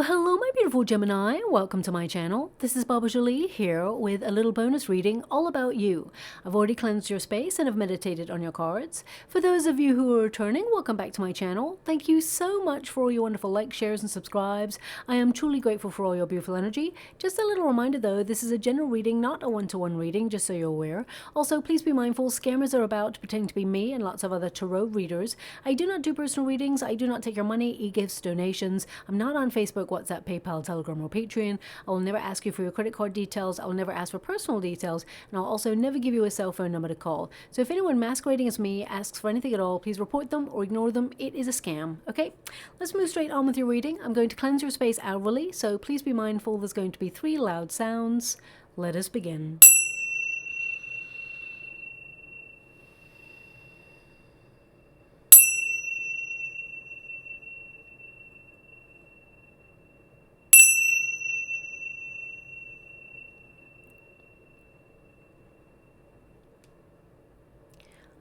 Well, hello, my beautiful Gemini. Welcome to my channel. This is Baba Jolie here with a little bonus reading all about you. I've already cleansed your space and have meditated on your cards. For those of you who are returning, welcome back to my channel. Thank you so much for all your wonderful likes, shares, and subscribes. I am truly grateful for all your beautiful energy. Just a little reminder though, this is a general reading, not a one-to-one reading, just so you're aware. Also, please be mindful, scammers are about pretending to be me and lots of other tarot readers. I do not do personal readings. I do not take your money, e-gifts, donations. I'm not on Facebook, WhatsApp, PayPal, Telegram, or Patreon. I will never ask you for your credit card details. I will never ask for personal details, and I'll also never give you a cell phone number to call. So if anyone masquerading as me asks for anything at all, please report them or ignore them. It is a scam. Okay, let's move straight on with your reading. I'm going to cleanse your space hourly, so please be mindful there's going to be 3 loud sounds. Let us begin.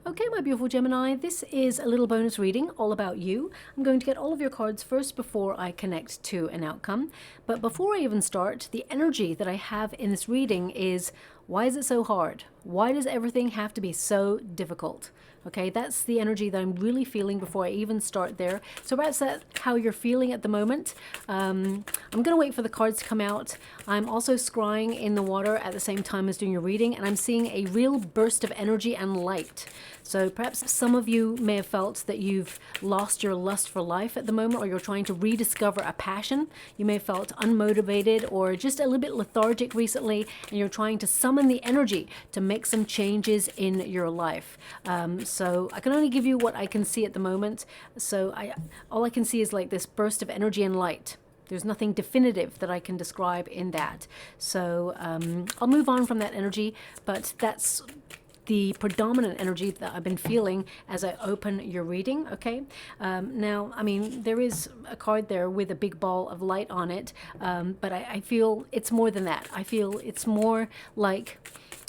Okay, my beautiful Gemini, this is a little bonus reading all about you. I'm going to get all of your cards first before I connect to an outcome. But before I even start, the energy that I have in this reading is, why is it so hard? Why does everything have to be so difficult? Okay, that's the energy that I'm really feeling before I even start there. So perhaps that's how you're feeling at the moment. I'm going to wait for the cards to come out. I'm also scrying in the water at the same time as doing your reading, and I'm seeing a real burst of energy and light. So perhaps some of you may have felt that you've lost your lust for life at the moment, or you're trying to rediscover a passion. You may have felt unmotivated or just a little bit lethargic recently, and you're trying to summon the energy to make some changes in your life. So I can only give you what I can see at the moment. So all I can see is like this burst of energy and light. There's nothing definitive that I can describe in that. So I'll move on from that energy, but that's the predominant energy that I've been feeling as I open your reading, okay? Now, I mean, there is a card there with a big ball of light on it, but I feel it's more than that. I feel it's more like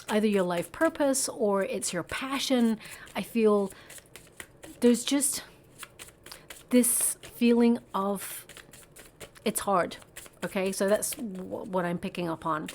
either your life purpose or it's your passion. I feel there's just this feeling of it's hard. Okay, so that's what I'm picking up on.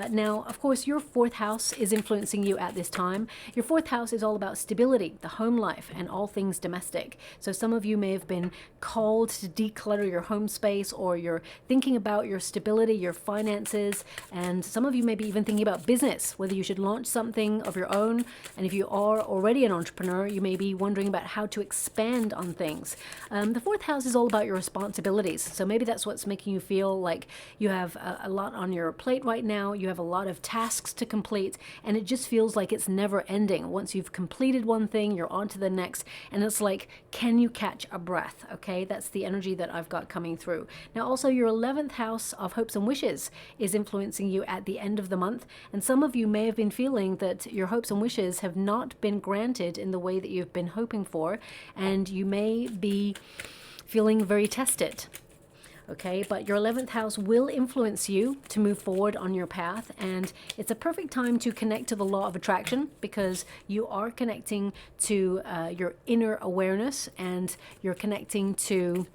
Now, of course, your 4th house is influencing you at this time. Your 4th house is all about stability, the home life, and all things domestic. So some of you may have been called to declutter your home space, or you're thinking about your stability, your finances, and some of you may be even thinking about business, whether you should launch something of your own. And if you are already an entrepreneur, you may be wondering about how to expand on things. The 4th house is all about your responsibilities. So maybe that's what's making you feel like you have a lot on your plate right now. You have a lot of tasks to complete, and it just feels like it's never ending. Once you've completed one thing, you're on to the next, and it's like, can you catch a breath? Okay, that's the energy that I've got coming through. Now, also your 11th house of hopes and wishes is influencing you at the end of the month, and some of you may have been feeling that your hopes and wishes have not been granted in the way that you've been hoping for, and you may be feeling very tested. Okay, but your 11th house will influence you to move forward on your path, and it's a perfect time to connect to the law of attraction, because you are connecting to your inner awareness, and you're connecting to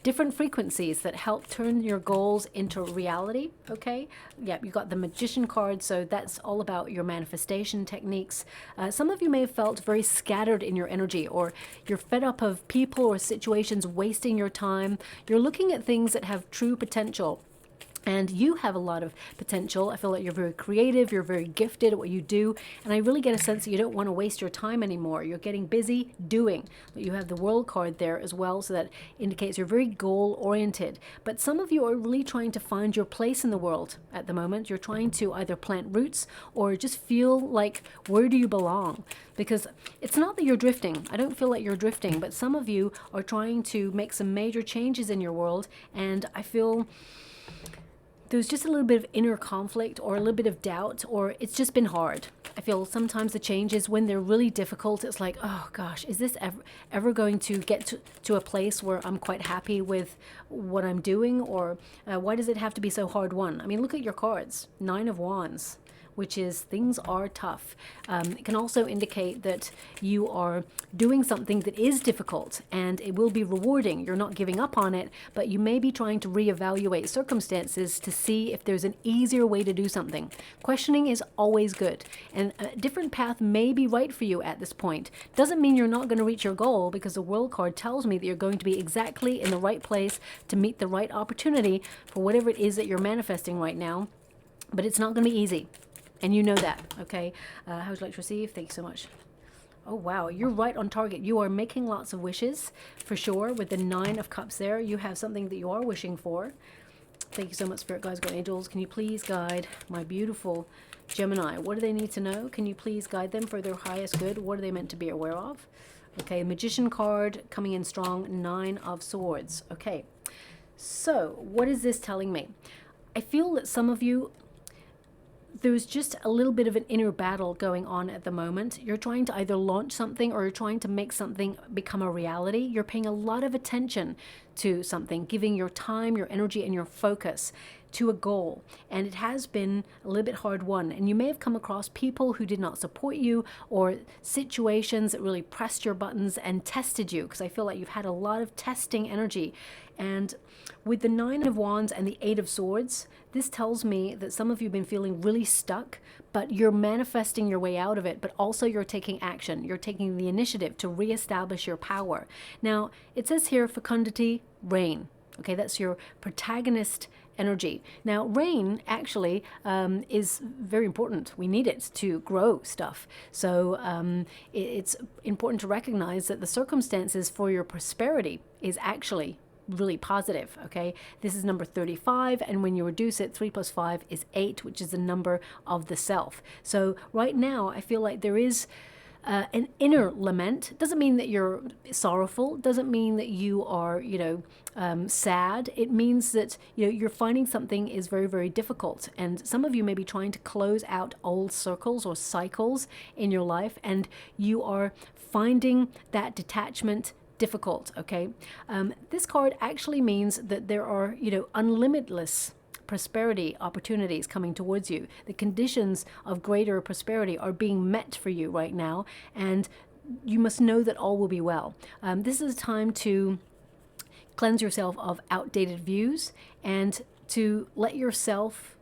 different frequencies that help turn your goals into reality. Okay, yeah, you got the Magician card, so that's all about your manifestation techniques. Some of you may have felt very scattered in your energy, or you're fed up of people or situations wasting your time. You're looking at things that have true potential. And you have a lot of potential. I feel like you're very creative, you're very gifted at what you do, and I really get a sense that you don't want to waste your time anymore. You're getting busy doing. You have the World card there as well, so that indicates you're very goal-oriented. But some of you are really trying to find your place in the world at the moment. You're trying to either plant roots or just feel like, where do you belong? Because it's not that you're drifting. I don't feel like you're drifting, but some of you are trying to make some major changes in your world, and I feel there's just a little bit of inner conflict or a little bit of doubt, or it's just been hard. I feel sometimes the changes, when they're really difficult, it's like, oh gosh, is this ever going to get to a place where I'm quite happy with what I'm doing? Or why does it have to be so hard won? I mean, look at your cards. 9 of Wands. which is things are tough. It can also indicate that you are doing something that is difficult and it will be rewarding. You're not giving up on it, but you may be trying to reevaluate circumstances to see if there's an easier way to do something. Questioning is always good, and a different path may be right for you at this point. Doesn't mean you're not going to reach your goal, because the World card tells me that you're going to be exactly in the right place to meet the right opportunity for whatever it is that you're manifesting right now. But it's not going to be easy, and you know that, okay? How would you like to receive? Thank you so much. Oh, wow. You're right on target. You are making lots of wishes, for sure. With the 9 of Cups there, you have something that you are wishing for. Thank you so much, Spirit Guides, God Angels. Can you please guide my beautiful Gemini? What do they need to know? Can you please guide them for their highest good? What are they meant to be aware of? Okay, Magician card coming in strong, 9 of Swords. Okay, so what is this telling me? I feel that some of you, there's just a little bit of an inner battle going on at the moment. You're trying to either launch something or you're trying to make something become a reality. You're paying a lot of attention to something, giving your time, your energy, and your focus to a goal. And it has been a little bit hard won. And you may have come across people who did not support you, or situations that really pressed your buttons and tested you, because I feel like you've had a lot of testing energy. And with the 9 of Wands and the 8 of Swords, this tells me that some of you have been feeling really stuck, but you're manifesting your way out of it, but also you're taking action. You're taking the initiative to reestablish your power. Now, it says here, fecundity, rain. Okay, that's your protagonist energy. Now, rain actually is very important. We need it to grow stuff. So it's important to recognize that the circumstances for your prosperity is actually really positive. Okay, this is number 35, and when you reduce it, 3 plus 5 is 8, which is the number of the self. So right now I feel like there is an inner lament. Doesn't mean that you're sorrowful, doesn't mean that you are, sad. It means that, you're finding something is very, very difficult. And some of you may be trying to close out old circles or cycles in your life, and you are finding that detachment difficult, okay? This card actually means that there are, unlimitless prosperity opportunities coming towards you. The conditions of greater prosperity are being met for you right now, and you must know that all will be well. This is a time to cleanse yourself of outdated views and to let yourself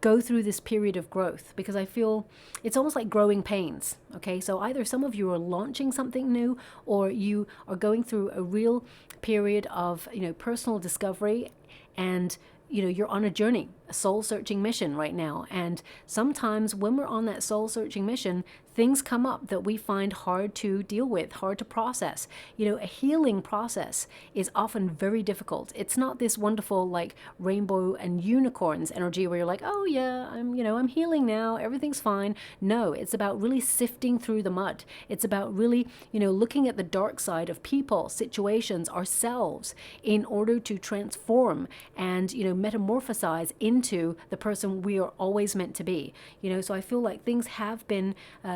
go through this period of growth, because I feel it's almost like growing pains. Okay, so either some of you are launching something new, or you are going through a real period of personal discovery, and you're on a journey, a soul-searching mission right now. And sometimes when we're on that soul-searching mission, things come up that we find hard to deal with, hard to process. A healing process is often very difficult. It's not this wonderful like rainbow and unicorns energy where you're like, oh yeah, I'm healing now, everything's fine. No, it's about really sifting through the mud. It's about really, looking at the dark side of people, situations, ourselves, in order to transform and, metamorphosize into the person we are always meant to be. So I feel like things have been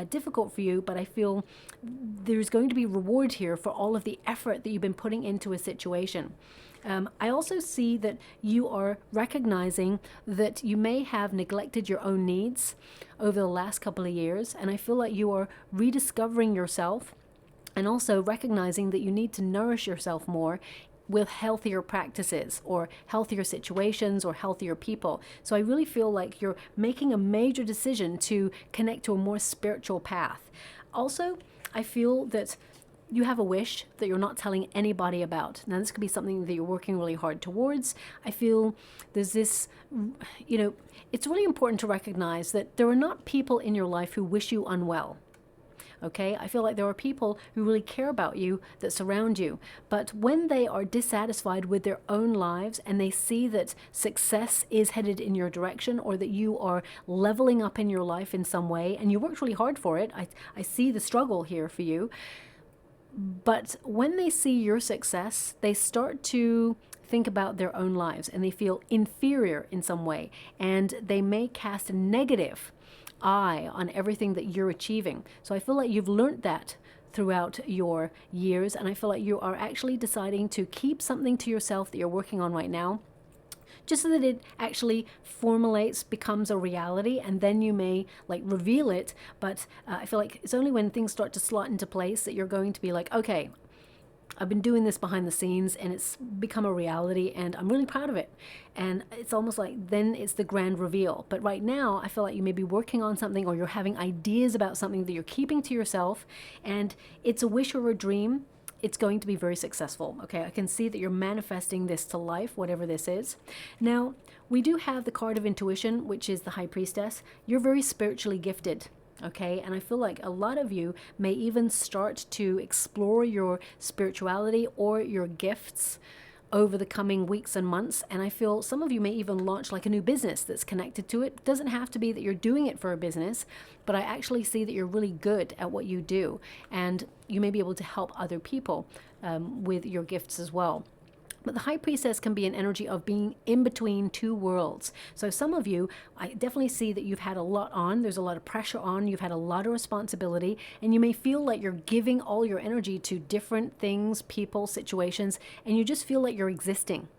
difficult for you, but I feel there's going to be reward here for all of the effort that you've been putting into a situation. I also see that you are recognizing that you may have neglected your own needs over the last couple of years, and I feel like you are rediscovering yourself and also recognizing that you need to nourish yourself more with healthier practices or healthier situations or healthier people. So I really feel like you're making a major decision to connect to a more spiritual path. Also, I feel that you have a wish that you're not telling anybody about. Now, this could be something that you're working really hard towards. I feel there's this, it's really important to recognize that there are not people in your life who wish you unwell. Okay, I feel like there are people who really care about you that surround you, but when they are dissatisfied with their own lives and they see that success is headed in your direction, or that you are leveling up in your life in some way, and you worked really hard for it, I see the struggle here for you, but when they see your success, they start to think about their own lives and they feel inferior in some way, and they may cast a negative eye on everything that you're achieving. So I feel like you've learned that throughout your years, and I feel like you are actually deciding to keep something to yourself that you're working on right now, just so that it actually formulates, becomes a reality, and then you may like reveal it. But I feel like it's only when things start to slot into place that you're going to be like, okay, I've been doing this behind the scenes and it's become a reality and I'm really proud of it. And it's almost like then it's the grand reveal. But right now, I feel like you may be working on something or you're having ideas about something that you're keeping to yourself, and it's a wish or a dream. It's going to be very successful. Okay, I can see that you're manifesting this to life, whatever this is. Now, we do have the card of intuition, which is the High Priestess. You're very spiritually gifted. Okay, and I feel like a lot of you may even start to explore your spirituality or your gifts over the coming weeks and months. And I feel some of you may even launch like a new business that's connected to it. It doesn't have to be that you're doing it for a business, but I actually see that you're really good at what you do, and you may be able to help other people with your gifts as well. But the High Priestess can be an energy of being in between two worlds. So some of you, I definitely see that you've had a lot on. There's a lot of pressure on. You've had a lot of responsibility. And you may feel like you're giving all your energy to different things, people, situations. And you just feel like you're existing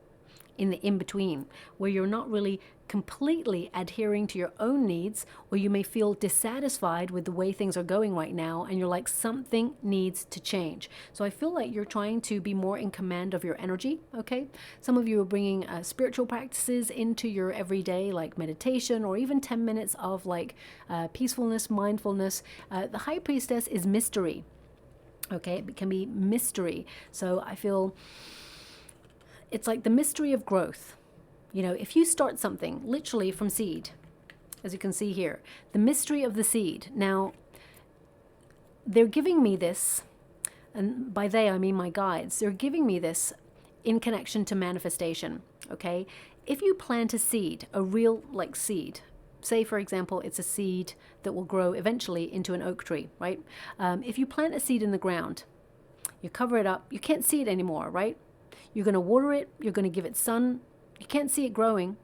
in the in-between, where you're not really completely adhering to your own needs, or you may feel dissatisfied with the way things are going right now, and you're like, something needs to change. So I feel like you're trying to be more in command of your energy, okay? Some of you are bringing spiritual practices into your everyday, like meditation, or even 10 minutes of like peacefulness, mindfulness. The High Priestess is mystery, okay? It can be mystery. So I feel it's like the mystery of growth. You know, if you start something literally from seed, as you can see here, the mystery of the seed. Now, they're giving me this, and by they I mean my guides, they're giving me this in connection to manifestation, okay? If you plant a seed, a real like seed, say for example, it's a seed that will grow eventually into an oak tree, right? If you plant a seed in the ground, you cover it up, you can't see it anymore, right? You're going to water it, you're going to give it sun. You can't see it growing.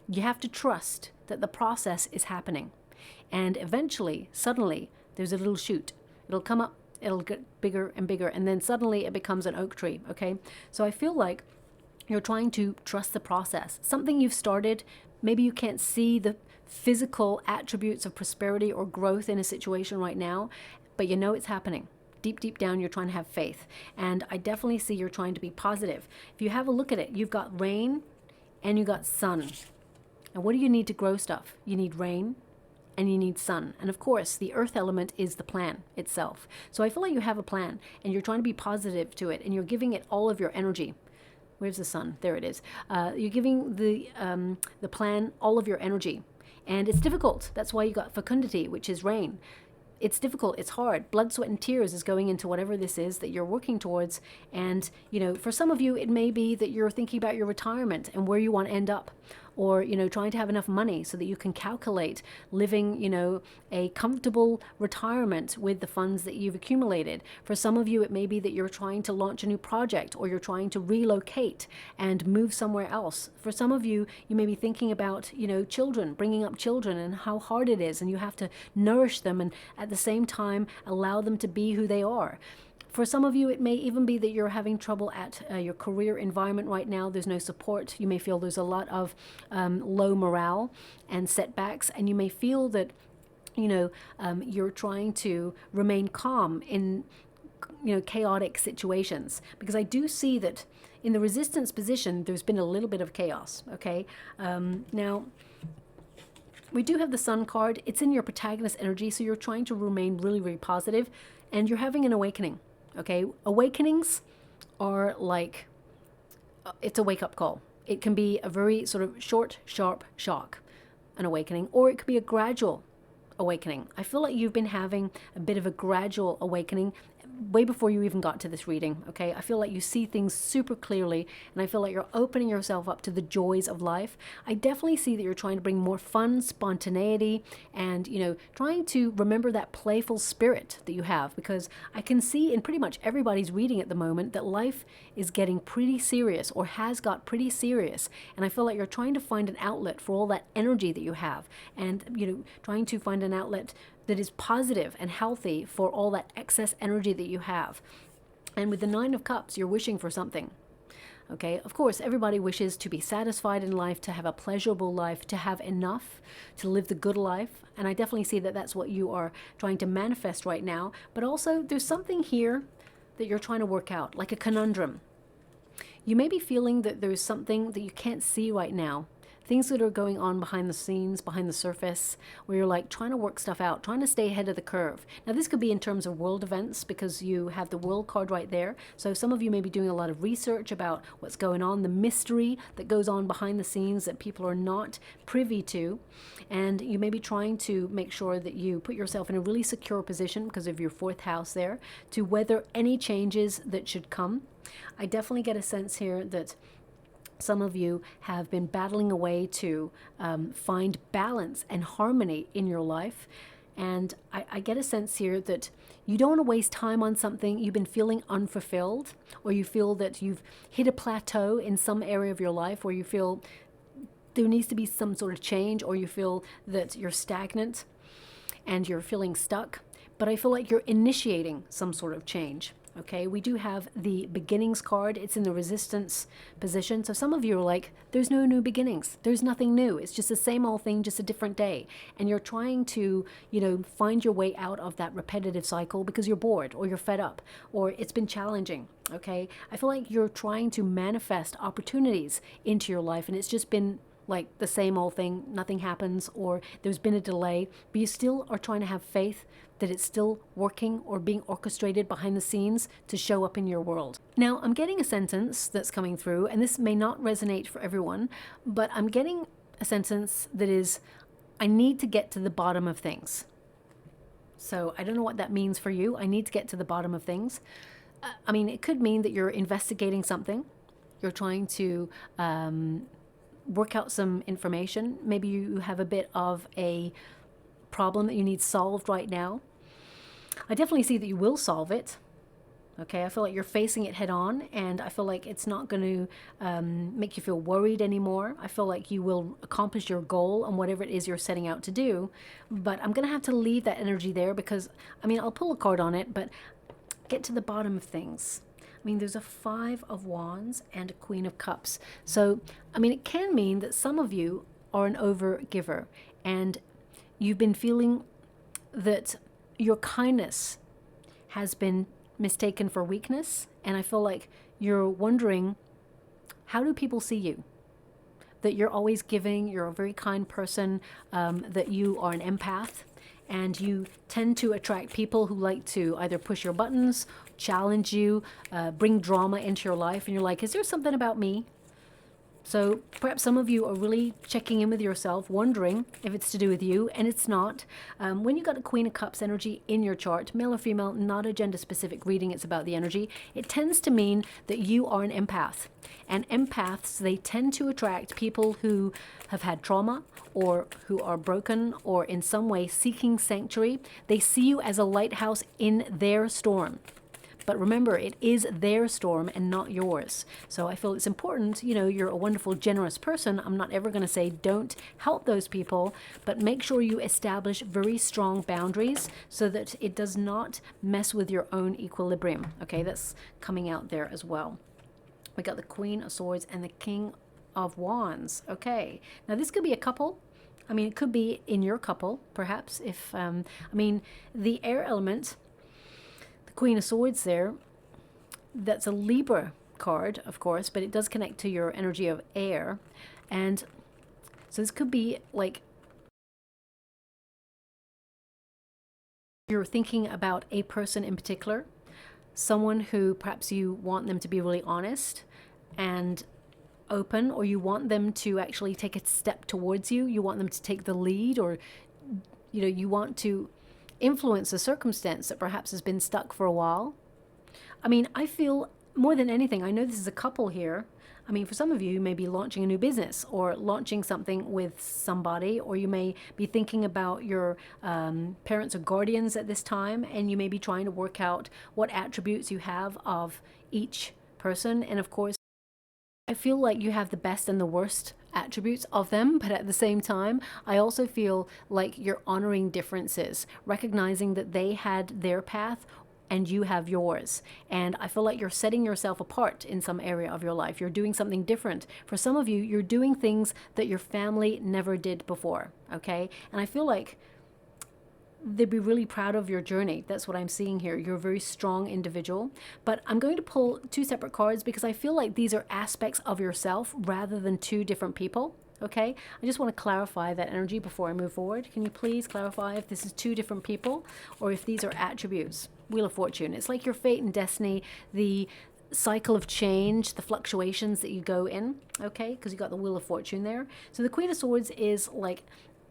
You have to trust that the process is happening. And eventually, suddenly, there's a little shoot. It'll come up, it'll get bigger and bigger, and then suddenly it becomes an oak tree, okay? So I feel like you're trying to trust the process. Something you've started, maybe you can't see the physical attributes of prosperity or growth in a situation right now, but you know it's happening. Deep down, you're trying to have faith. And I definitely see you're trying to be positive. If you have a look at it, you've got rain and you got sun. And what do you need to grow stuff? You need rain and you need sun. And of course, the earth element is the plan itself. So I feel like you have a plan and you're trying to be positive to it, and you're giving it all of your energy. Where's the sun? There it is. You're giving the plan all of your energy. And it's difficult. That's why you got fecundity, which is rain. It's difficult, it's hard. Blood, sweat, and tears is going into whatever this is that you're working towards. And, you know, for some of you, it may be that you're thinking about your retirement and where you want to end up. Or, you know, trying to have enough money so that you can calculate living, you know, a comfortable retirement with the funds that you've accumulated. For some of you, it may be that you're trying to launch a new project, or you're trying to relocate and move somewhere else. For some of you, you may be thinking about, you know, children, bringing up children and how hard it is, and you have to nourish them and at the same time allow them to be who they are. For some of you, it may even be that you're having trouble at your career environment right now. There's no support. You may feel there's a lot of low morale and setbacks, and you may feel that, you know, you're trying to remain calm in, you know, chaotic situations. Because I do see that in the resistance position, there's been a little bit of chaos, okay? Now, we do have the Sun card. It's in your protagonist energy, so you're trying to remain really, really positive, and you're having an awakening. Okay, awakenings are like, it's a wake-up call. It can be a very sort of short, sharp shock, an awakening, or it could be a gradual awakening. I feel like you've been having a bit of a gradual awakening way before you even got to this reading, okay? I feel like you see things super clearly, and I feel like you're opening yourself up to the joys of life. I definitely see that you're trying to bring more fun, spontaneity, and, you know, trying to remember that playful spirit that you have, because I can see in pretty much everybody's reading at the moment that life is getting pretty serious, or has got pretty serious, and I feel like you're trying to find an outlet for all that energy that you have, and, you know, trying to find an outlet that is positive and healthy for all that excess energy that you have. And with the Nine of Cups, you're wishing for something. Okay, of course, everybody wishes to be satisfied in life, to have a pleasurable life, to have enough, to live the good life. And I definitely see that that's what you are trying to manifest right now. But also, there's something here that you're trying to work out, like a conundrum. You may be feeling that there's something that you can't see right now. Things that are going on behind the scenes, behind the surface, where you're like trying to work stuff out, trying to stay ahead of the curve. Now, this could be in terms of world events because you have the world card right there. So some of you may be doing a lot of research about what's going on, the mystery that goes on behind the scenes that people are not privy to. And you may be trying to make sure that you put yourself in a really secure position because of your fourth house there to weather any changes that should come. I definitely get a sense here that some of you have been battling away to find balance and harmony in your life. And I get a sense here that you don't want to waste time on something you've been feeling unfulfilled, or you feel that you've hit a plateau in some area of your life where you feel there needs to be some sort of change, or you feel that you're stagnant and you're feeling stuck. But I feel like you're initiating some sort of change. Okay, we do have the beginnings card. It's in the resistance position. So some of you are like, there's no new beginnings. There's nothing new. It's just the same old thing, just a different day. And you're trying to, find your way out of that repetitive cycle because you're bored or you're fed up or it's been challenging. Okay, I feel like you're trying to manifest opportunities into your life and it's just been like the same old thing, nothing happens, or there's been a delay, but you still are trying to have faith that it's still working or being orchestrated behind the scenes to show up in your world. Now, I'm getting a sentence that's coming through, and this may not resonate for everyone, but I'm getting a sentence that is, I need to get to the bottom of things. So I don't know what that means for you. I need to get to the bottom of things. It could mean that you're investigating something. You're trying to work out some information. Maybe you have a bit of a problem that you need solved right now. I definitely see that you will solve it. Okay, I feel like you're facing it head on, and I feel like it's not going to make you feel worried anymore. I feel like you will accomplish your goal on whatever it is you're setting out to do. But I'm going to have to leave that energy there because, I'll pull a card on it, but get to the bottom of things. There's a 5 of Wands and a Queen of Cups. So, it can mean that some of you are an overgiver and you've been feeling that your kindness has been mistaken for weakness. And I feel like you're wondering, how do people see you? That you're always giving, you're a very kind person, that you are an empath. And you tend to attract people who like to either push your buttons, challenge you, bring drama into your life. And you're like, is there something about me? So perhaps some of you are really checking in with yourself, wondering if it's to do with you, and it's not. When you got a Queen of Cups energy in your chart, male or female, not a gender-specific reading, it's about the energy, it tends to mean that you are an empath. And empaths, they tend to attract people who have had trauma or who are broken or in some way seeking sanctuary. They see you as a lighthouse in their storm. But remember, it is their storm and not yours. So I feel it's important, you're a wonderful, generous person. I'm not ever going to say don't help those people, but make sure you establish very strong boundaries so that it does not mess with your own equilibrium. Okay, that's coming out there as well. We got the Queen of Swords and the King of Wands. Okay, now this could be a couple. It could be in your couple, perhaps, if, the air element, Queen of Swords there, that's a Libra card, of course, but it does connect to your energy of air. And so this could be like you're thinking about a person in particular, someone who perhaps you want them to be really honest and open, or you want them to actually take a step towards you. You want them to take the lead, or, you want to influence a circumstance that perhaps has been stuck for a while. I feel more than anything, I know this is a couple here. For some of you, you may be launching a new business or launching something with somebody, or you may be thinking about your parents or guardians at this time, and you may be trying to work out what attributes you have of each person. And of course, I feel like you have the best and the worst attributes of them, but at the same time, I also feel like you're honoring differences, recognizing that they had their path and you have yours. And I feel like you're setting yourself apart in some area of your life. You're doing something different. For some of you, you're doing things that your family never did before, okay? And I feel like they'd be really proud of your journey. That's what I'm seeing here. You're a very strong individual. But I'm going to pull two separate cards because I feel like these are aspects of yourself rather than two different people. Okay, I just want to clarify that energy before I move forward. Can you please clarify if this is two different people or if these are attributes? Wheel of Fortune. It's like your fate and destiny, the cycle of change, the fluctuations that you go in, okay? Because you got the Wheel of Fortune there. So the Queen of Swords is like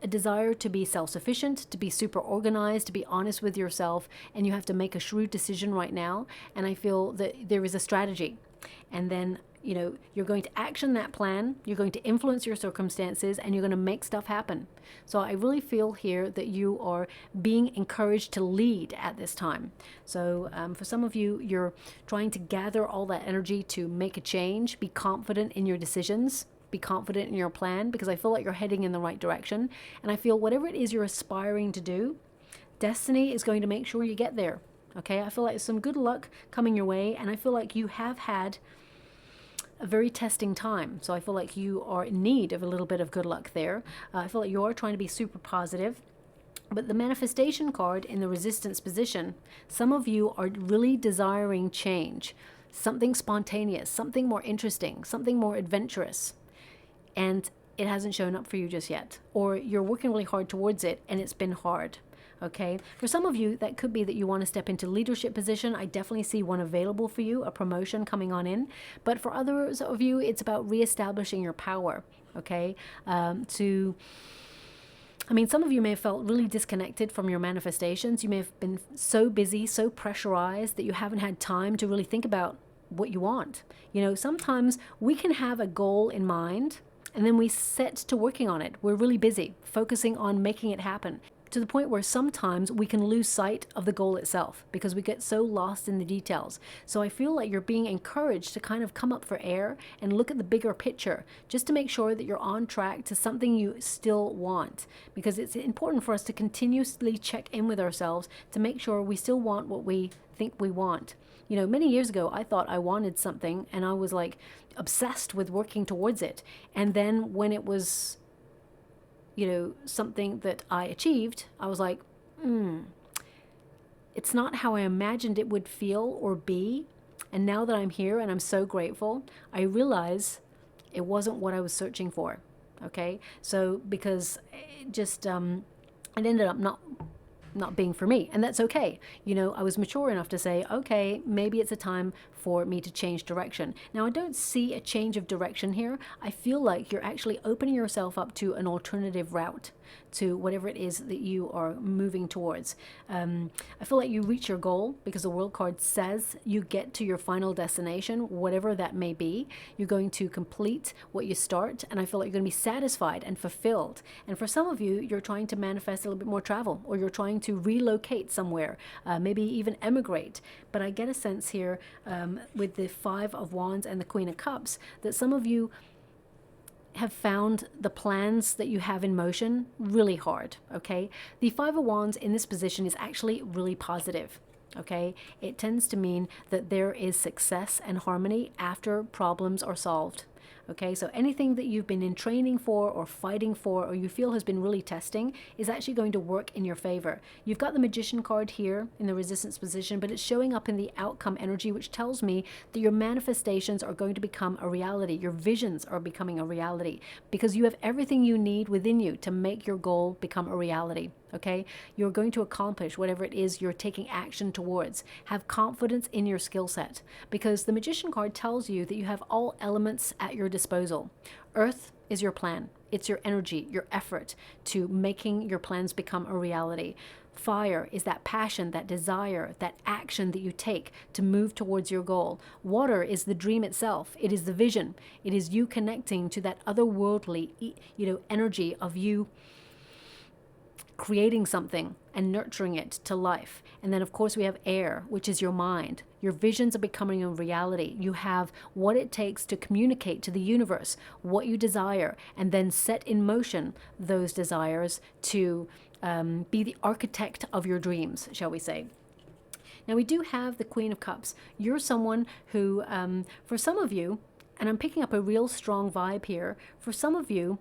a desire to be self-sufficient, to be super organized, to be honest with yourself, and you have to make a shrewd decision right now. And I feel that there is a strategy. And then you're going to action that plan, you're going to influence your circumstances, and you're going to make stuff happen. So I really feel here that you are being encouraged to lead at this time. So for some of you, you're trying to gather all that energy to make a change, be confident in your decisions, be confident in your plan, because I feel like you're heading in the right direction. And I feel whatever it is you're aspiring to do, destiny is going to make sure you get there. Okay, I feel like some good luck coming your way, and I feel like you have had a very testing time. So I feel like you are in need of a little bit of good luck there. I feel like you are trying to be super positive. But the manifestation card in the resistance position, some of you are really desiring change, something spontaneous, something more interesting, something more adventurous. And it hasn't shown up for you just yet. Or you're working really hard towards it and it's been hard. Okay, for some of you, that could be that you want to step into leadership position. I definitely see one available for you, a promotion coming on in. But for others of you, it's about reestablishing your power. Okay, some of you may have felt really disconnected from your manifestations. You may have been so busy, so pressurized that you haven't had time to really think about what you want. Sometimes we can have a goal in mind and then we set to working on it. We're really busy, focusing on making it happen, to the point where sometimes we can lose sight of the goal itself because we get so lost in the details. So I feel like you're being encouraged to kind of come up for air and look at the bigger picture, just to make sure that you're on track to something you still want. Because it's important for us to continuously check in with ourselves to make sure we still want what we think we want. Many years ago, I thought I wanted something and I was like obsessed with working towards it. And then when it was something that I achieved, I was like, it's not how I imagined it would feel or be. And now that I'm here and I'm so grateful, I realize it wasn't what I was searching for. Okay, so because it just it ended up not being for me, and that's okay. I was mature enough to say, okay, maybe it's a time for me to change direction. Now, I don't see a change of direction here. I feel like you're actually opening yourself up to an alternative route to whatever it is that you are moving towards. I feel like you reach your goal because the World card says you get to your final destination, whatever that may be. You're going to complete what you start, and I feel like you're going to be satisfied and fulfilled. And for some of you, you're trying to manifest a little bit more travel, or you're trying to relocate somewhere, maybe even emigrate. But I get a sense here with the Five of Wands and the Queen of Cups that some of you have found the plans that you have in motion really hard, okay? The Five of Wands in this position is actually really positive, okay? It tends to mean that there is success and harmony after problems are solved. Okay, so anything that you've been in training for or fighting for or you feel has been really testing is actually going to work in your favor. You've got the Magician card here in the resistance position, but it's showing up in the outcome energy, which tells me that your manifestations are going to become a reality. Your visions are becoming a reality because you have everything you need within you to make your goal become a reality. Okay, you're going to accomplish whatever it is you're taking action towards. Have confidence in your skill set because the Magician card tells you that you have all elements at your disposal. Earth is your plan. It's your energy, your effort to making your plans become a reality. Fire is that passion, that desire, that action that you take to move towards your goal. Water is the dream itself. It is the vision. It is you connecting to that otherworldly, energy of you creating something and nurturing it to life. And then of course we have air, which is your mind. Your visions are becoming a reality. You have what it takes to communicate to the universe what you desire and then set in motion those desires to be the architect of your dreams, shall we say. Now we do have the Queen of Cups. You're someone who, for some of you, and I'm picking up a real strong vibe here, for some of you,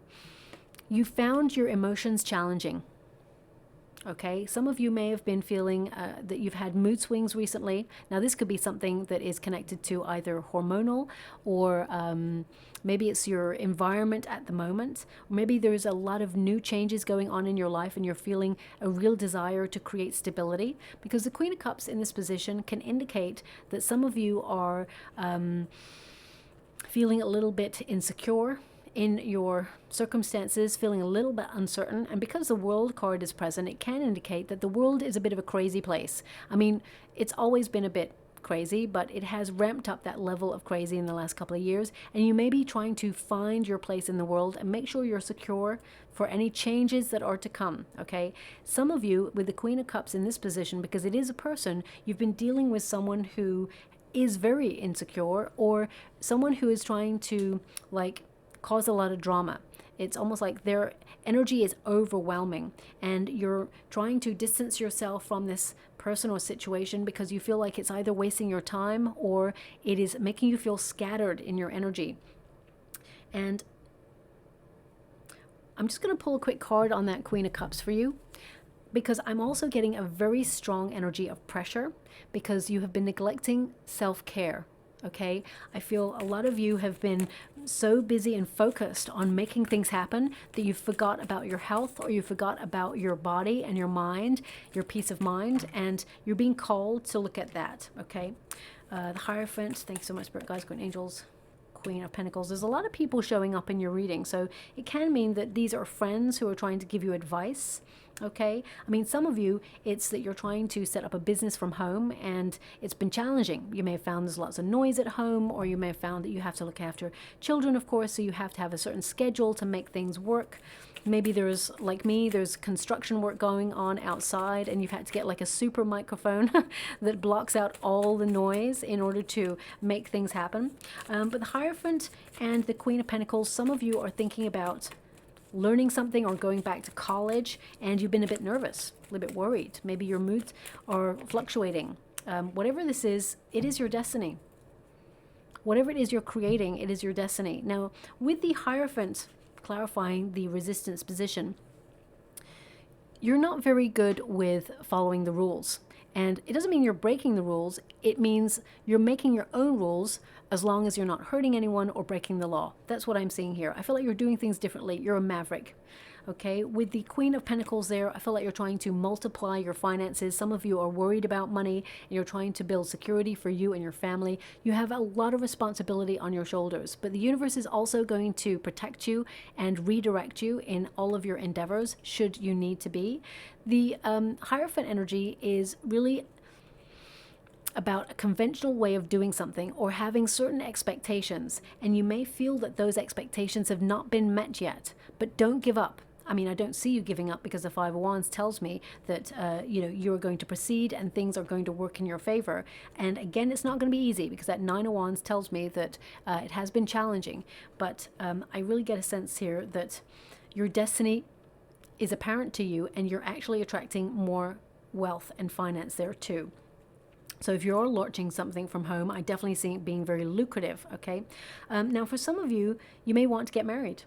you found your emotions challenging. Okay, some of you may have been feeling that you've had mood swings recently. Now, this could be something that is connected to either hormonal or maybe it's your environment at the moment. Or maybe there's a lot of new changes going on in your life and you're feeling a real desire to create stability. Because the Queen of Cups in this position can indicate that some of you are feeling a little bit insecure in your circumstances, feeling a little bit uncertain. And because the World card is present, it can indicate that the world is a bit of a crazy place. I mean, it's always been a bit crazy, but it has ramped up that level of crazy in the last couple of years. And you may be trying to find your place in the world and make sure you're secure for any changes that are to come, okay? Some of you with the Queen of Cups in this position, because it is a person, you've been dealing with someone who is very insecure or someone who is trying to cause a lot of drama. It's almost like their energy is overwhelming and you're trying to distance yourself from this person or situation because you feel like it's either wasting your time or it is making you feel scattered in your energy. And I'm just going to pull a quick card on that Queen of Cups for you, because I'm also getting a very strong energy of pressure because you have been neglecting self-care. Okay, I feel a lot of you have been so busy and focused on making things happen that you forgot about your health or you forgot about your body and your mind, your peace of mind, and you're being called to look at that. Okay, the Hierophant, thanks so much, Spirit Guides, Guardian Angels, Queen of Pentacles. There's a lot of people showing up in your reading, so it can mean that these are friends who are trying to give you advice. Okay, I mean, some of you, it's that you're trying to set up a business from home and it's been challenging. You may have found there's lots of noise at home, or you may have found that you have to look after children, of course, so you have to have a certain schedule to make things work. Maybe there's, like me, there's construction work going on outside and you've had to get like a super microphone that blocks out all the noise in order to make things happen. But the Hierophant and the Queen of Pentacles, some of you are thinking about learning something or going back to college and you've been a bit nervous, a little bit worried. Maybe your moods are fluctuating. Whatever this is, it is your destiny. Whatever it is you're creating, it is your destiny. Now, with the Hierophant clarifying the resistance position, you're not very good with following the rules. And it doesn't mean you're breaking the rules. It means you're making your own rules as long as you're not hurting anyone or breaking the law. That's what I'm seeing here. I feel like you're doing things differently. You're a maverick. Okay, with the Queen of Pentacles there, I feel like you're trying to multiply your finances. Some of you are worried about money and you're trying to build security for you and your family. You have a lot of responsibility on your shoulders, but the universe is also going to protect you and redirect you in all of your endeavors should you need to be. The Hierophant energy is really about a conventional way of doing something or having certain expectations, and you may feel that those expectations have not been met yet, but don't give up. I mean, I don't see you giving up because the Five of Wands tells me that, you're going to proceed and things are going to work in your favor. And again, it's not going to be easy because that Nine of Wands tells me that it has been challenging. But I really get a sense here that your destiny is apparent to you and you're actually attracting more wealth and finance there too. So if you're launching something from home, I definitely see it being very lucrative, okay? Now, for some of you, you may want to get married.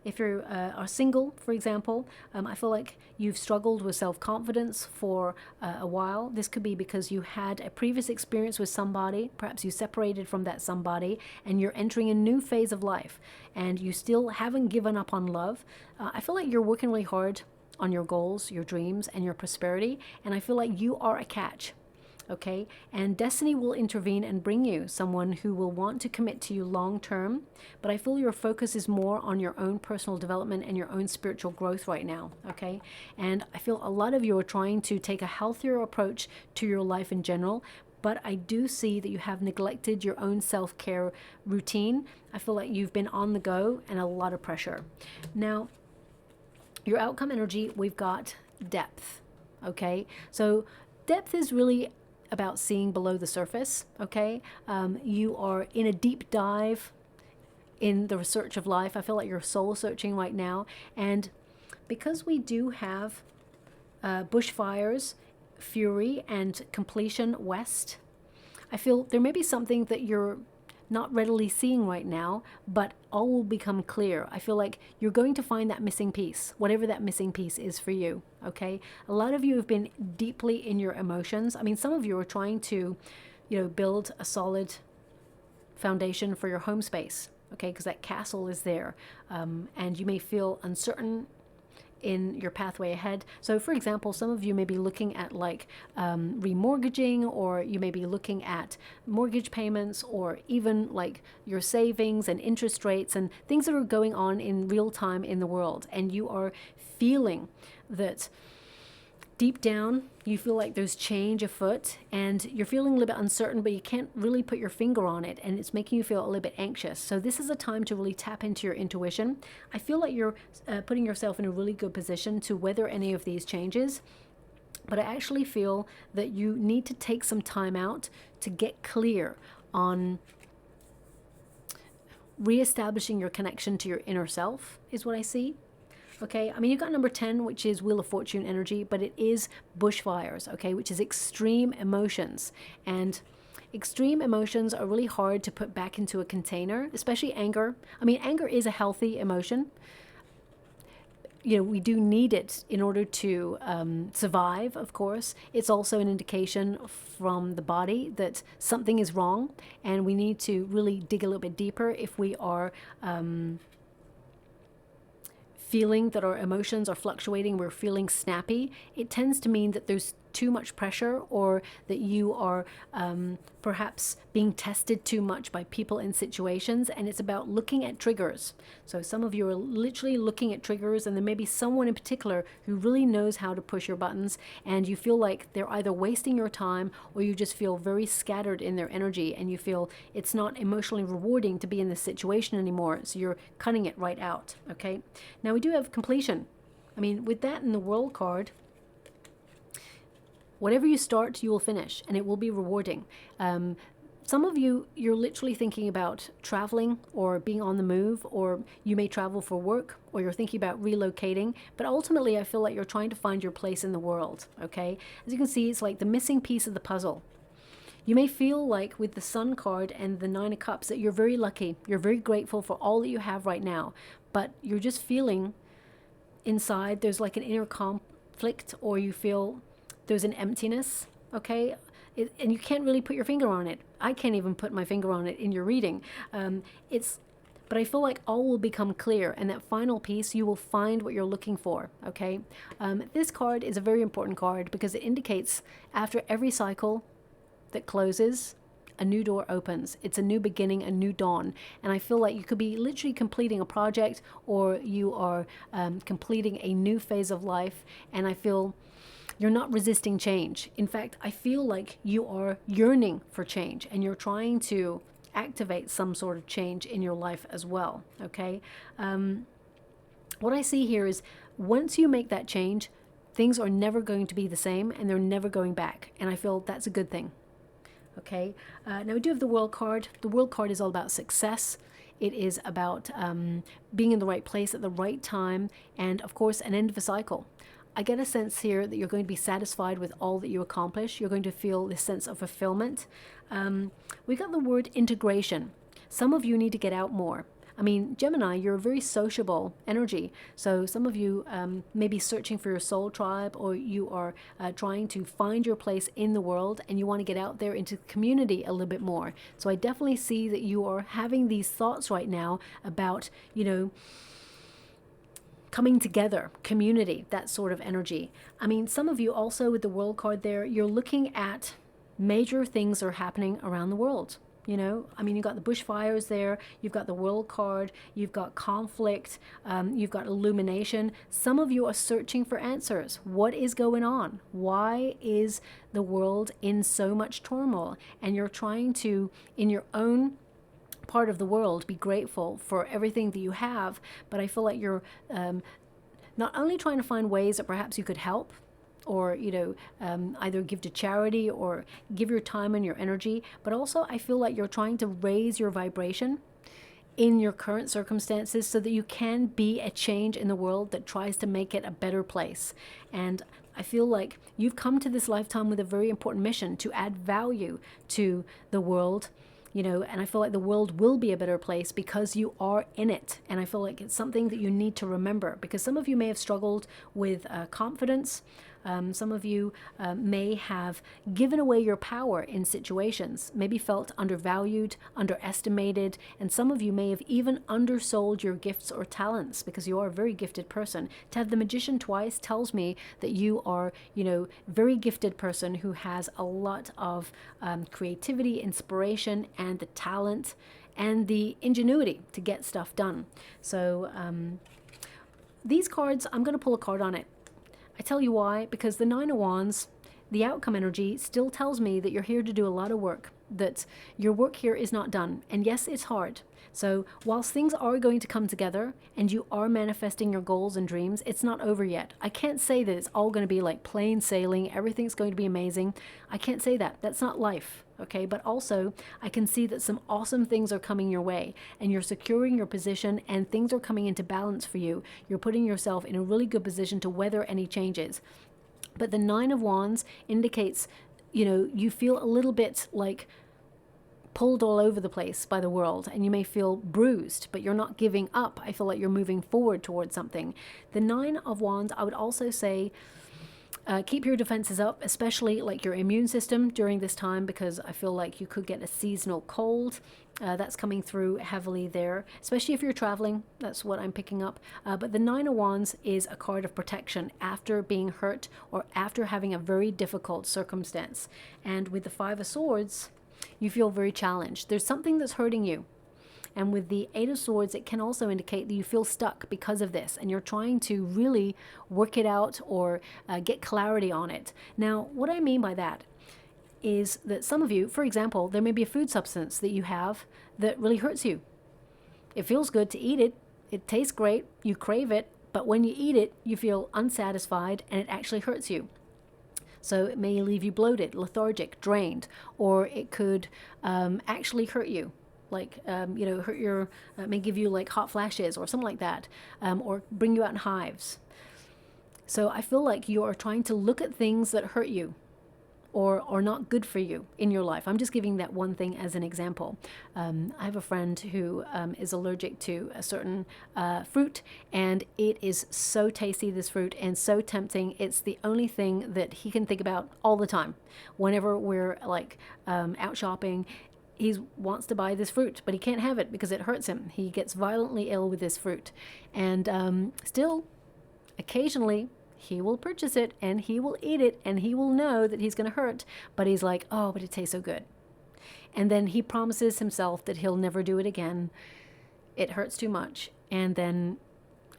If you are single, for example, I feel like you've struggled with self-confidence for a while. This could be because you had a previous experience with somebody, perhaps you separated from that somebody, and you're entering a new phase of life, and you still haven't given up on love. I feel like you're working really hard on your goals, your dreams, and your prosperity, and I feel like you are a catch. Okay, and destiny will intervene and bring you someone who will want to commit to you long term, but I feel your focus is more on your own personal development and your own spiritual growth right now, okay? And I feel a lot of you are trying to take a healthier approach to your life in general, but I do see that you have neglected your own self-care routine. I feel like you've been on the go and a lot of pressure. Now, your outcome energy, we've got depth, okay? So depth is really about seeing below the surface, okay? You are in a deep dive in the research of life. I feel like you're soul searching right now. And because we do have bushfires fury and completion west. I feel there may be something that you're not readily seeing right now, but all will become clear. I feel like you're going to find that missing piece, whatever that missing piece is for you, okay? A lot of you have been deeply in your emotions. I mean, some of you are trying to, build a solid foundation for your home space, okay? Because that castle is there, and you may feel uncertain in your pathway ahead. So for example, some of you may be looking at like remortgaging, or you may be looking at mortgage payments, or even like your savings and interest rates and things that are going on in real time in the world. And you are feeling that deep down, you feel like there's change afoot, and you're feeling a little bit uncertain, but you can't really put your finger on it, and it's making you feel a little bit anxious. So this is a time to really tap into your intuition. I feel like you're putting yourself in a really good position to weather any of these changes, but I actually feel that you need to take some time out to get clear on reestablishing your connection to your inner self, is what I see. Okay, I mean, you've got number 10, which is Wheel of Fortune energy, but it is bushfires, okay, which is extreme emotions. And extreme emotions are really hard to put back into a container, especially anger. I mean, anger is a healthy emotion. We do need it in order to survive, of course. It's also an indication from the body that something is wrong, and we need to really dig a little bit deeper if we are feeling that our emotions are fluctuating, we're feeling snappy. It tends to mean that there's too much pressure, or that you are perhaps being tested too much by people and situations, and it's about looking at triggers. So some of you are literally looking at triggers, and there may be someone in particular who really knows how to push your buttons, and you feel like they're either wasting your time, or you just feel very scattered in their energy, and you feel it's not emotionally rewarding to be in this situation anymore, so you're cutting it right out, okay? Now we do have completion. I mean, with that in the World card, whatever you start, you will finish, and it will be rewarding. Some of you, you're literally thinking about traveling or being on the move, or you may travel for work, or you're thinking about relocating. But ultimately, I feel like you're trying to find your place in the world, okay? As you can see, it's like the missing piece of the puzzle. You may feel like with the Sun card and the Nine of Cups that you're very lucky. You're very grateful for all that you have right now. But you're just feeling inside there's like an inner conflict, or you feel there's an emptiness, okay? And you can't really put your finger on it. I can't even put my finger on it in your reading. But I feel like all will become clear, and that final piece, you will find what you're looking for, okay? This card is a very important card because it indicates after every cycle that closes, a new door opens. It's a new beginning, a new dawn. And I feel like you could be literally completing a project, or you are completing a new phase of life, and I feel you're not resisting change. In fact, I feel like you are yearning for change, and you're trying to activate some sort of change in your life as well, okay? What I see here is once you make that change, things are never going to be the same, and they're never going back. And I feel that's a good thing, okay? Now we do have the World card. The World card is all about success. It is about being in the right place at the right time, and of course, an end of a cycle. I get a sense here that you're going to be satisfied with all that you accomplish. You're going to feel this sense of fulfillment. We got the word integration. Some of you need to get out more. I mean, Gemini, you're a very sociable energy. So some of you may be searching for your soul tribe, or you are trying to find your place in the world, and you want to get out there into the community a little bit more. So I definitely see that you are having these thoughts right now about, coming together, community, that sort of energy. I mean, some of you also with the World card there, you're looking at major things that are happening around the world. I mean, you've got the bushfires there, you've got the World card, you've got conflict, you've got illumination. Some of you are searching for answers. What is going on? Why is the world in so much turmoil? And you're trying to, in your own part of the world, be grateful for everything that you have, but I feel like you're not only trying to find ways that perhaps you could help, or either give to charity or give your time and your energy, but also I feel like you're trying to raise your vibration in your current circumstances so that you can be a change in the world that tries to make it a better place. And I feel like you've come to this lifetime with a very important mission to add value to the world, and I feel like the world will be a better place because you are in it. And I feel like it's something that you need to remember, because some of you may have struggled with confidence. Some of you may have given away your power in situations, maybe felt undervalued, underestimated, and some of you may have even undersold your gifts or talents, because you are a very gifted person. To have the Magician twice tells me that you are, very gifted person who has a lot of creativity, inspiration, and the talent and the ingenuity to get stuff done. So these cards, I'm going to pull a card on it. I tell you why, because the Nine of Wands, the outcome energy, still tells me that you're here to do a lot of work, that your work here is not done. And yes, it's hard. So whilst things are going to come together and you are manifesting your goals and dreams, it's not over yet. I can't say that it's all going to be like plain sailing, everything's going to be amazing. I can't say that. That's not life. Okay, but also I can see that some awesome things are coming your way, and you're securing your position and things are coming into balance for you. You're putting yourself in a really good position to weather any changes. But the Nine of Wands indicates, you feel a little bit like pulled all over the place by the world, and you may feel bruised, but you're not giving up. I feel like you're moving forward towards something. The Nine of Wands, I would also say, keep your defenses up, especially like your immune system during this time, because I feel like you could get a seasonal cold. That's coming through heavily there, especially if you're traveling. That's what I'm picking up. But the Nine of Wands is a card of protection after being hurt or after having a very difficult circumstance. And with the Five of Swords, you feel very challenged. There's something that's hurting you. And with the Eight of Swords, it can also indicate that you feel stuck because of this, and you're trying to really work it out or get clarity on it. Now, what I mean by that is that some of you, for example, there may be a food substance that you have that really hurts you. It feels good to eat it. It tastes great. You crave it. But when you eat it, you feel unsatisfied, and it actually hurts you. So it may leave you bloated, lethargic, drained, or it could actually hurt you. Like, hurt your, may give you like hot flashes or something like that, or bring you out in hives. So I feel like you are trying to look at things that hurt you or are not good for you in your life. I'm just giving that one thing as an example. I have a friend who is allergic to a certain fruit, and it is so tasty, this fruit, and so tempting. It's the only thing that he can think about all the time. Whenever we're like out shopping, he wants to buy this fruit, but he can't have it because it hurts him. He gets violently ill with this fruit. And still, occasionally, he will purchase it and he will eat it and he will know that he's going to hurt. But he's like, oh, but it tastes so good. And then he promises himself that he'll never do it again. It hurts too much. And then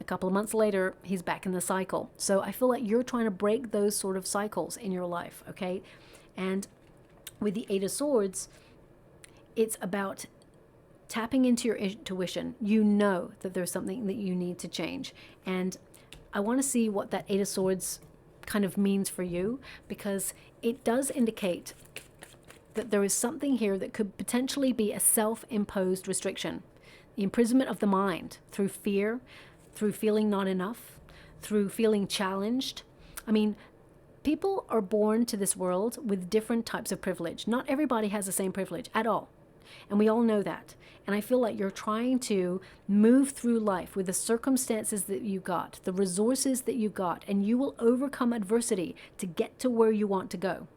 a couple of months later, he's back in the cycle. So I feel like you're trying to break those sort of cycles in your life, okay? And with the Eight of Swords, it's about tapping into your intuition. You know that there's something that you need to change. And I want to see what that Eight of Swords kind of means for you, because it does indicate that there is something here that could potentially be a self-imposed restriction. The imprisonment of the mind through fear, through feeling not enough, through feeling challenged. I mean, people are born to this world with different types of privilege. Not everybody has the same privilege at all. And we all know that. And I feel like you're trying to move through life with the circumstances that you got, the resources that you got, and you will overcome adversity to get to where you want to go.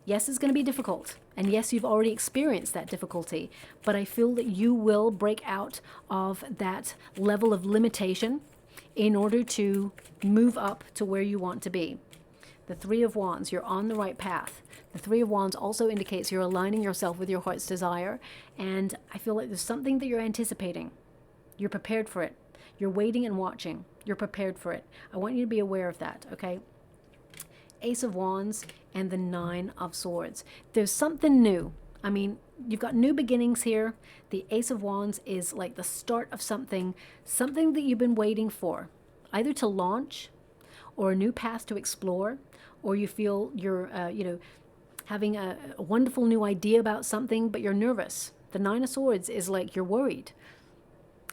Yes, it's going to be difficult. And yes, you've already experienced that difficulty. But I feel that you will break out of that level of limitation in order to move up to where you want to be. The Three of Wands, you're on the right path. The Three of Wands also indicates you're aligning yourself with your heart's desire. And I feel like there's something that you're anticipating. You're prepared for it. You're waiting and watching. You're prepared for it. I want you to be aware of that, okay? Ace of Wands and the Nine of Swords. There's something new. I mean, you've got new beginnings here. The Ace of Wands is like the start of something that you've been waiting for, either to launch or a new path to explore, or you feel you're, having a wonderful new idea about something, but you're nervous. The Nine of Swords is like you're worried.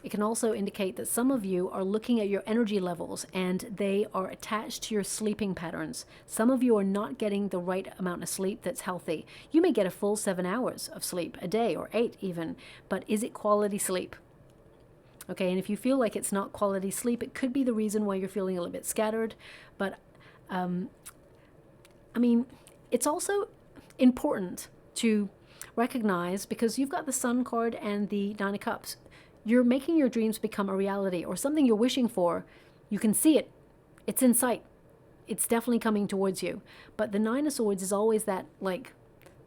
It can also indicate that some of you are looking at your energy levels and they are attached to your sleeping patterns. Some of you are not getting the right amount of sleep that's healthy. You may get a full 7 hours of sleep a day, or 8 even, but is it quality sleep? Okay, and if you feel like it's not quality sleep, it could be the reason why you're feeling a little bit scattered. But I mean, it's also important to recognize, because you've got the Sun card and the Nine of Cups, you're making your dreams become a reality, or something you're wishing for. You can see it. It's in sight. It's definitely coming towards you. But the Nine of Swords is always that, like,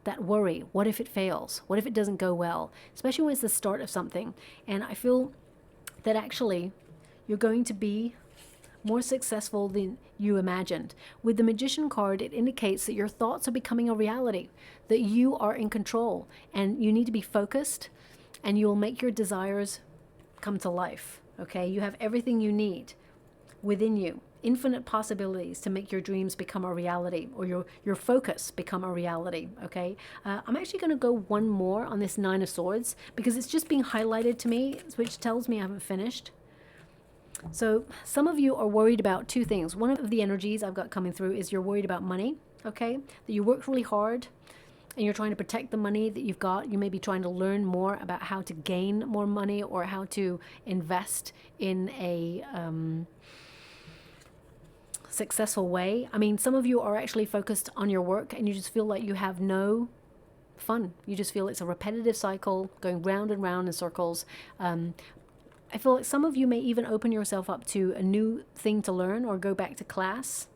that worry. What if it fails? What if it doesn't go well? Especially when it's the start of something. And I feel that actually you're going to be more successful than you imagined. With the Magician card, it indicates that your thoughts are becoming a reality, that you are in control, and you need to be focused, and you will make your desires come to life. Okay, you have everything you need within you, infinite possibilities to make your dreams become a reality, or your focus become a reality. Okay, I'm actually going to go one more on this Nine of Swords, because it's just being highlighted to me, which tells me I haven't finished. So some of you are worried about two things. One of the energies I've got coming through is you're worried about money, okay? That you worked really hard and you're trying to protect the money that you've got. You may be trying to learn more about how to gain more money, or how to invest in a successful way. I mean, some of you are actually focused on your work and you just feel like you have no fun. You just feel it's a repetitive cycle going round and round in circles. I feel like some of you may even open yourself up to a new thing to learn, or go back to class,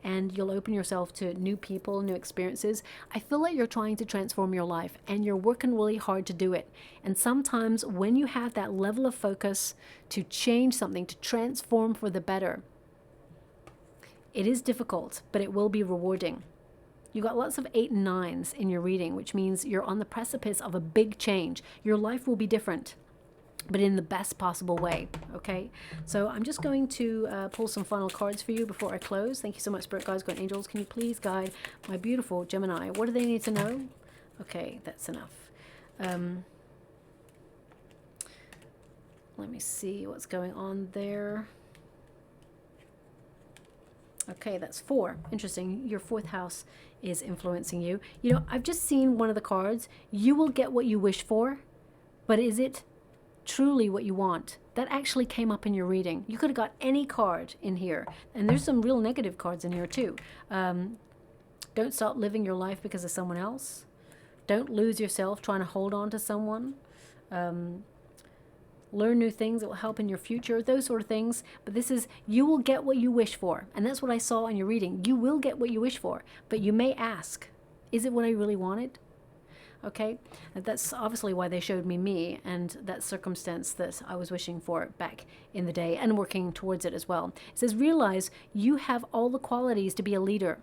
and you'll open yourself to new people, new experiences. I feel like you're trying to transform your life and you're working really hard to do it. And sometimes when you have that level of focus to change something, to transform for the better, it is difficult, but it will be rewarding. You got lots of 8 and 9s in your reading, which means you're on the precipice of a big change. Your life will be different, but in the best possible way. Okay, so I'm just going to pull some final cards for you before I close. Thank you so much, Spirit Guides, Guardian Angels. Can you please guide my beautiful Gemini? What do they need to know? Okay, that's enough. Let me see what's going on there. Okay, that's 4. Interesting. Your 4th house is influencing you. You know, I've just seen one of the cards. You will get what you wish for, but is it truly what you want? That actually came up in your reading. You could have got any card in here, and there's some real negative cards in here too. Don't stop living your life because of someone else. Don't lose yourself trying to hold on to someone. Learn new things that will help in your future, those sort of things. But this is, you will get what you wish for, and that's what I saw in your reading. You will get what you wish for, but you may ask, is it what I really wanted? Okay, and that's obviously why they showed me and that circumstance that I was wishing for back in the day, and working towards it as well. It says, realize you have all the qualities to be a leader.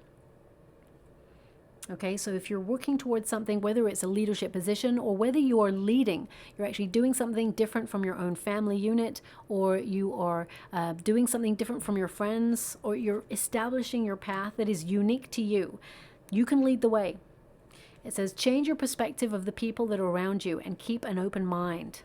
Okay, so if you're working towards something, whether it's a leadership position or whether you are leading, you're actually doing something different from your own family unit, or you are doing something different from your friends, or you're establishing your path that is unique to you, you can lead the way. It says, change your perspective of the people that are around you and keep an open mind.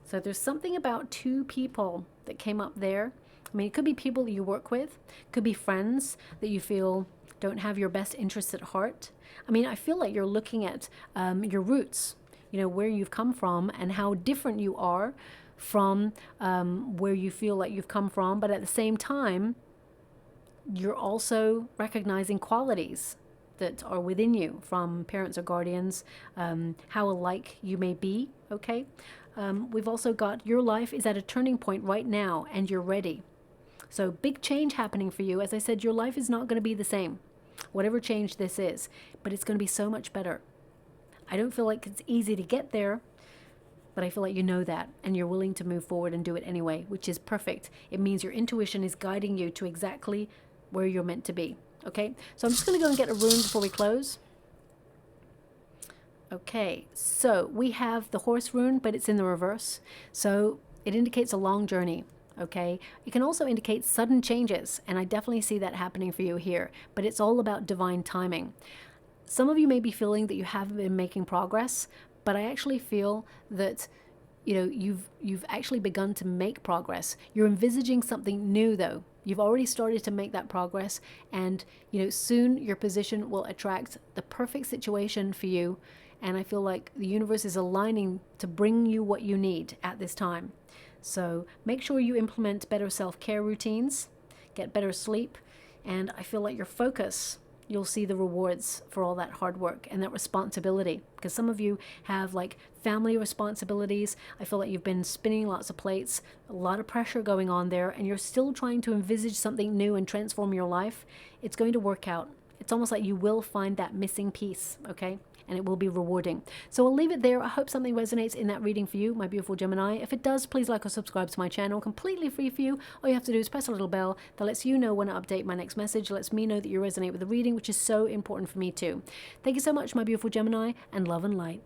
So there's something about 2 people that came up there. I mean, it could be people that you work with, could be friends that you feel don't have your best interests at heart. I mean, I feel like you're looking at your roots, you know, where you've come from and how different you are from where you feel like you've come from. But at the same time, you're also recognizing qualities that are within you from parents or guardians, how alike you may be, okay? We've also got, your life is at a turning point right now and you're ready. So big change happening for you. As I said, your life is not going to be the same, whatever change this is, but it's going to be so much better. I don't feel like it's easy to get there, but I feel like you know that and you're willing to move forward and do it anyway, which is perfect. It means your intuition is guiding you to exactly where you're meant to be. Okay, so I'm just going to go and get a rune before we close. Okay, so we have the horse rune, but it's in the reverse. So it indicates a long journey. Okay, it can also indicate sudden changes, and I definitely see that happening for you here, but it's all about divine timing. Some of you may be feeling that you haven't been making progress, but I actually feel that you've actually begun to make progress. You're envisaging something new though. You've already started to make that progress, and soon your position will attract the perfect situation for you. And I feel like the universe is aligning to bring you what you need at this time. So make sure you implement better self-care routines, get better sleep, and I feel like your focus, you'll see the rewards for all that hard work and that responsibility. Because some of you have like family responsibilities. I feel like you've been spinning lots of plates, a lot of pressure going on there, and you're still trying to envisage something new and transform your life. It's going to work out. It's almost like you will find that missing piece, okay? And it will be rewarding. So I'll leave it there. I hope something resonates in that reading for you, my beautiful Gemini. If it does, please like or subscribe to my channel. Completely free for you. All you have to do is press a little bell that lets you know when I update my next message, lets me know that you resonate with the reading, which is so important for me too. Thank you so much, my beautiful Gemini, and love and light.